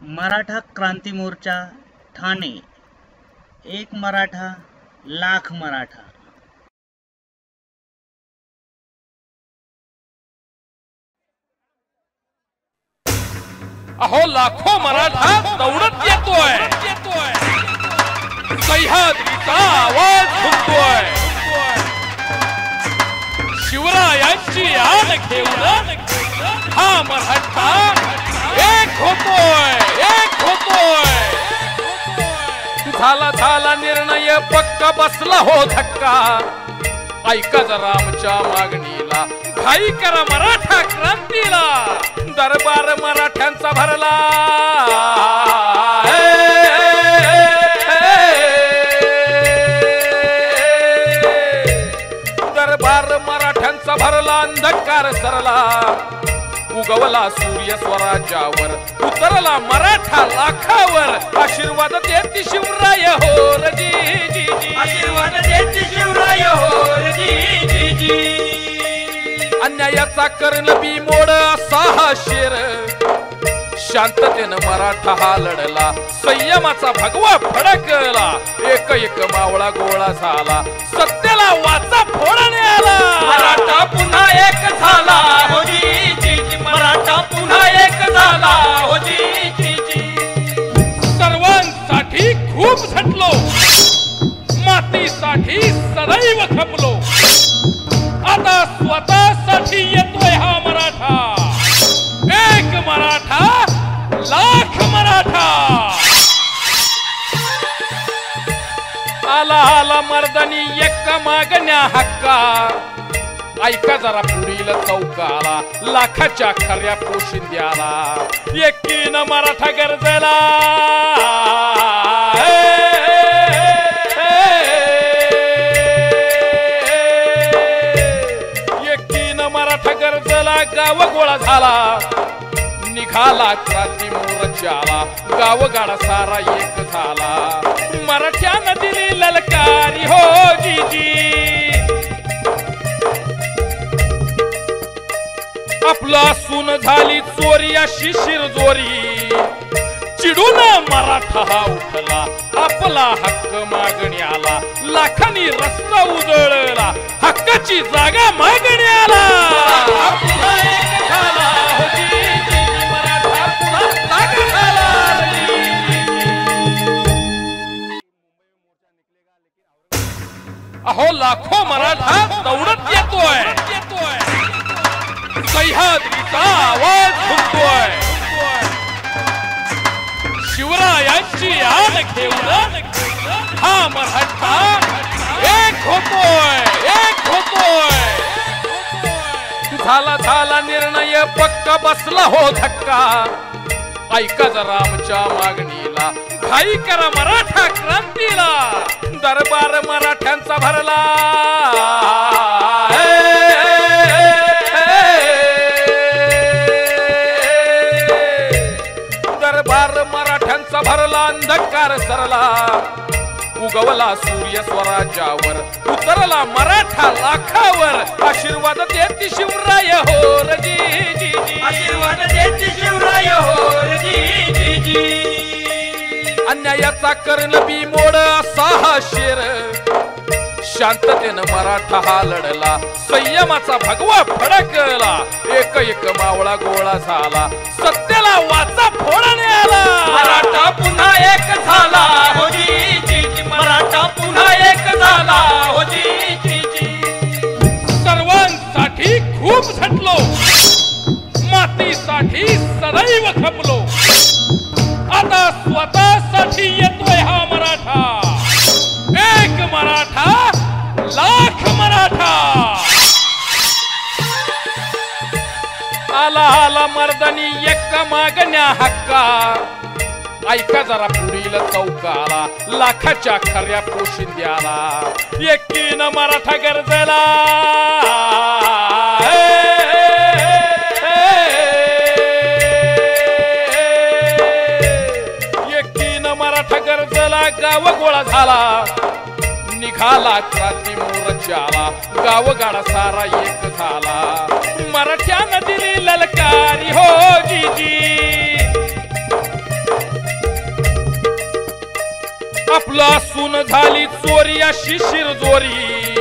मराठा क्रांती मोर्चा ठाणे, एक मराठा लाख मराठा। अहो लाखो मराठा दौडत येतोय, सह्याद्रीचा आवाज घुमतोय, शिवरायांची आण घेऊन हा मराठा एक होतोय, एक होतोय। झाला निर्णय पक्का, बसला हो धक्का, ऐका जरा आमच्या मागणीला, घाई करा मराठा क्रांतीला, दरबार मराठ्यांचा भरला, दरबार मराठ्यांचा भरला, अंधकार सरला, उगवला सूर्य स्वराज्यावर, उतरला मराठा लाखावर, आशीर्वाद देती शिवराय होर जी जी जी, आशीर्वाद देती शिवराय होर जी जी जी। अन्यायाचा कर्ण बिमोड असा हा शेर, शांततेनं मराठा हा लढला, संयमाचा भगवा फडकला, एक एक मावळा गोळा झाला, सत्याला वाचा फोडणे आला, मराठा पुन्हा एक झाला हो जी जी जी, मराठा पुन्हा एक झाला हो जी जी जी। सर्वांसाठी खूप झटलो, मातीसाठी सदैव खपलो, आता स्वतःसाठी येतोय हा मराठा, एक मराठा लाख मराठा। आला आला मर्दानी एक मागण्या हक्का, ऐका जरा पुढील चौकाला, लाखाच्या खऱ्या पोशिंद्याला, एकीनं मराठा गरजेला, एकीनं मराठा गरजेला, गाव गोळा झाला, निघाला क्रांती मोर्चाला, गावगाडा सारा एक झाला, मराठ्यानं दिली ललकारी हो जी जी। आपला सून झाली चोरी अशी शिरजोरी, चिडून मराठा हा उठला, आपला हक्क मागण्याला, लाखांनी रस्ता उजळला, हक्काची जागा मागण्याला, पुन्हा एक झाला हो जी जी, मराठा पुन्हा जागा झाला। अहो लाखो मराठा दौडत येतोय, सह्याद्रीचा आवाज घुमतोय, शिवरायांची आण घेऊन हा मराठा एक होतोय, एक होतोय। झाला निर्णय पक्का, बसला हो धक्का, ऐका जरा आमच्या मागणीला, घाई करा मराठा क्रांतीला, दरबार मराठ्यांचा भरला, दरबार मराठ्यांचा भरला, अंधकार सरला, उगवला सूर्य स्वराज्यावर, उतरला मराठा लाखावर, आशीर्वाद देती शिवराय होर जी जी जी, आशीर्वाद देती शिवराय होर जी जी जी। अन्यायाचा कर्ण बिमोड असा हा शेर, शांततेनं मराठा हा लढला, संयमाचा भगवा फडकला, एक एक मावळा गोळा झाला, सत्याला वाचा फोडणे आला, मराठा पुन्हा एक झाला हो जी जी जी, मराठा पुन्हा एक झाला हो जी जी जी। सर्वांसाठी खूप झटलो, मातीसाठी सदैव खपलो, आता स्वतःसाठी येतोय हा मराठा, एक मराठा लाख मराठा। आला आला मर्दानी एक मागण्या हक्का, ऐका जरा पुढील चौकाला, लाखाच्या खऱ्या पोशिंद्याला, एकीनं मराठा गरजेला, एकीनं मराठा गरजेला, गाव गोळा झाला, निघाला क्रांती मोर्चाला, गावगाडा सारा एक झाला, मराठ्यानं दिली ललकारी हो जी जी। आपला सून झाली चोरी अशी शिरजोरी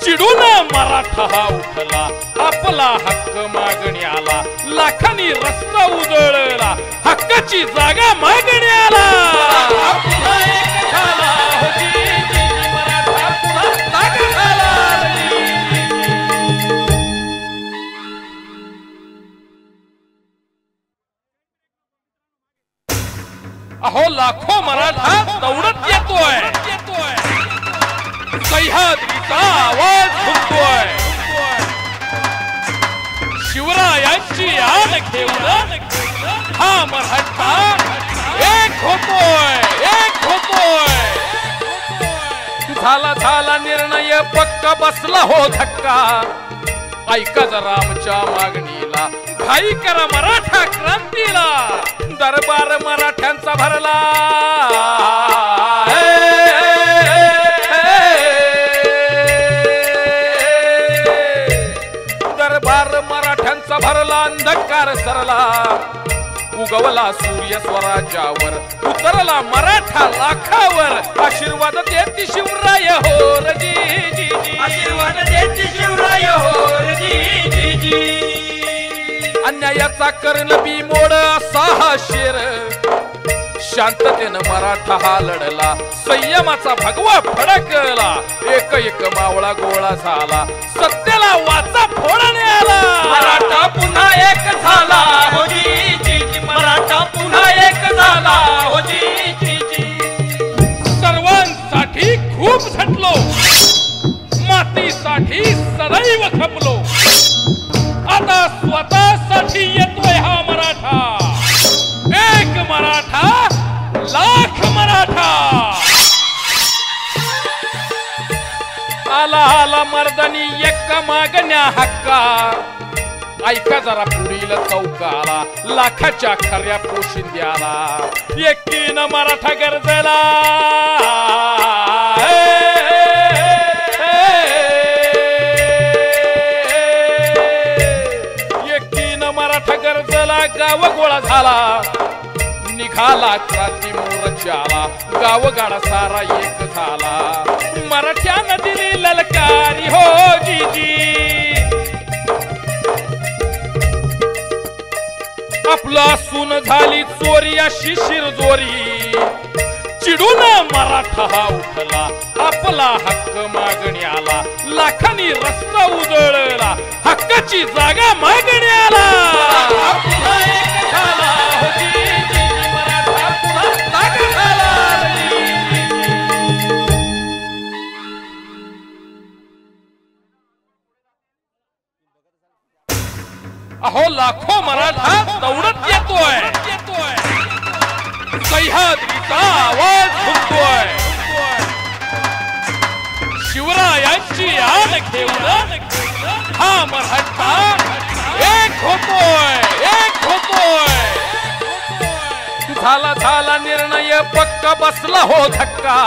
चिडून मराठा हा उठला आपला हक्क मागण्याला लाखांनी रस्ता उजळला हक्काची जागा मागण्याला पुन्हा एक झाला होती मराठा पुन्हा जागा झाला अहो लाखो मराठा दौडत येतोय सह्याद्रीचा आवाज घुमतोय शिवरायांची आन घेऊन हा मराठा एक होतोय झाला निर्णय पक्का बसला हो धक्का ऐका जरा आमच्या मागणीला घाई करा मराठा क्रांतीला दरबार मराठ्यांचा भरला दरबार मराठ्यांचा भरला अंधकार सरला उगवला सूर्य स्वराज्यावर उतरला मराठा लाखावर आशीर्वाद देती शिवराय हो रजी जी जी आशीर्वाद देती शिवराय हो रजी जी अन्यायाचा कर्ण बिमोड असा हा शेर शांततेनं मराठा हा लढला संयमाचा भगवा फडकला एक मावळा गोळा झाला सत्याला वाचा फोडण्याला मराठा पुन्हा एक झाला हो जी जी मराठा पुन्हा एक झाला हो जी जी सर्वांसाठी खूप झटलो मातीसाठी सदैव खपलो आता स्वतःसाठी येतोय हा मराठा एक मराठा लाख मराठा आला मर्दानी एक मागण्या हक्का ऐका जरा पुढील चौकाला लाखाच्या खऱ्या पोशिंद्याला एकीनं मराठा गरजेला एकीनं मराठा गरजेला गाव गोळा झाला निघाला क्रांती मोर्चाला गावगाडा सारा एक झाला मराठ्यानं दिली ललकारी हो जी जी आपला सून झाली चोरी अशी शिरजोरी चिडून मराठा हा उठला आपला हक्क मागण्याला लाखांनी रस्ता उजळला हक्काची जागा मागण्याला पुन्हा एक झाला होती मराठा पुन्हा जागा झाला अहो लाखो मराठा दौडत येतोय सह्याद्रीचा आवाज घुमतोय शिवरायांची आन घेऊन हा मराठा एक होतोय झाला निर्णय पक्का बसला हो धक्का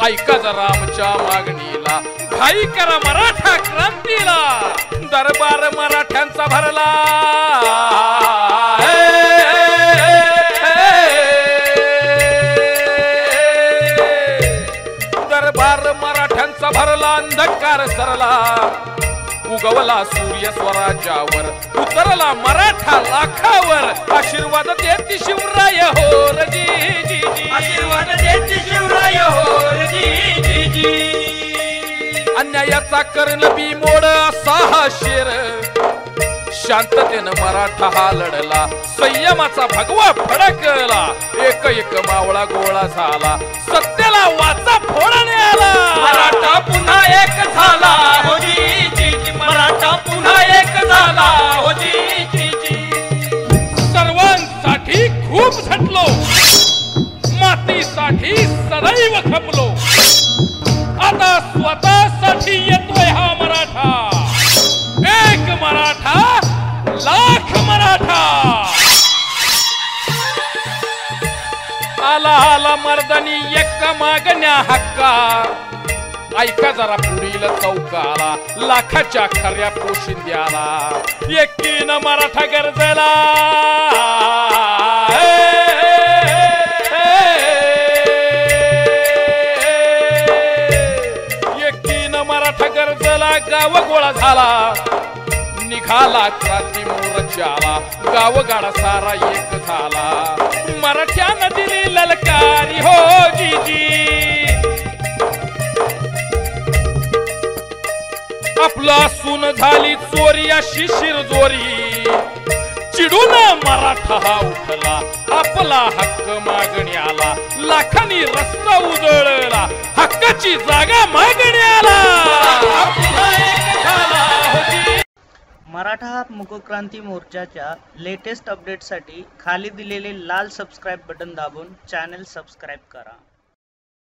ऐका जरा आमच्या मागणीला घाई करा मराठा क्रांतीला दरबार मराठ्यांचा भरला दरबार मराठ्यांचा भरला अंधकार सरला उगवला सूर्य स्वराज्यावर उतरला मराठा लाखावर आशीर्वाद देती शिवराय हो रजी जी जी आशीर्वाद देती शिवराय हो रजी जी जी अन्यायाचा कर्ण बिमोड असा हा शेर शांततेनं मराठा हा लढला संयमाचा भगवा फडकला एक मावळा गोळा झाला सत्याला वाचा फोडण्याला मराठा पुन्हा एक झाला हो जी जी मराठा पुन्हा एक झाला हो जी जी सर्वांसाठी खूप झटलो मातीसाठी सदैव खपलो आता स्वतःसाठी येतोय हा मराठा एक मराठा लाख मराठा आला मर्दानी एक मागण्या हक्का ऐका जरा पुढील चौकाला लाखाच्या खऱ्या पोशिंद्याला एकीनं मराठा गरजेला गाव गोळा झाला निघाला क्रांती मोर्चाला गावगाडा सारा एक झाला मराठ्यानं दिली ललकारी हो जीजी आपला सून झाली चोरी अशी शिरजोरी चिडून मराठा हा उठला आपला हक्क मागण्याला लाखांनी रस्ता उजळला हक्काची जागा मागण्याला मराठा मुकक्रांती मोर्चाच्या लेटेस्ट अपडेटसाठी खाली दिलेले लाल सबस्क्राईब बटन दाबून चॅनल सबस्क्राईब करा.